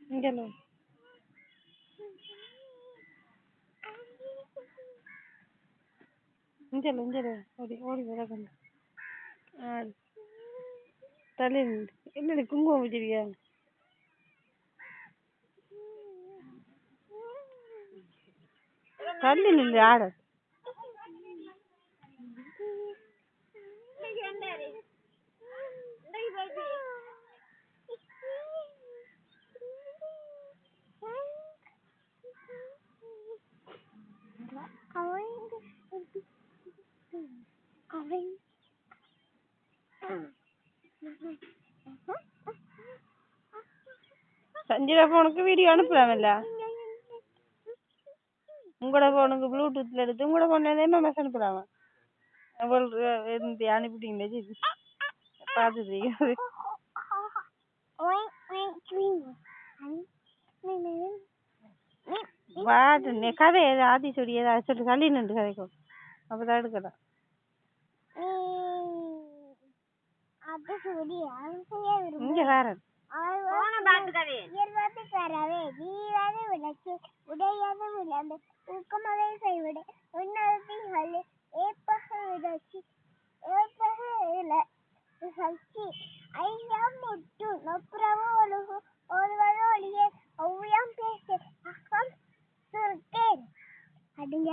இங்கல இங்கல ஓடி ஓடி வரகண்ட தலை என்னடி குங்குமம் வச்சிருக்கியா தள்ளி நில்லு ஆடு சஞ்சீவா போனுக்கு வீடியோ அனுப்பலாம்ல உங்களோட போனுக்கு ப்ளூடூத்ல எடுத்து உங்களோட போன்ல என்ன மெசேஜ் அனுப்பலாமா அவள் அனுப்பிட்டீங்களே ஜி பார்த்துட்டு பாட்டு கதை ஏதாவது ஆதி சொல்லி ஏதாவது சொல்லி தள்ளி நின்று கதைக்கும் அப்பதான் எடுக்கலாம் இங்க வேற அதுங்க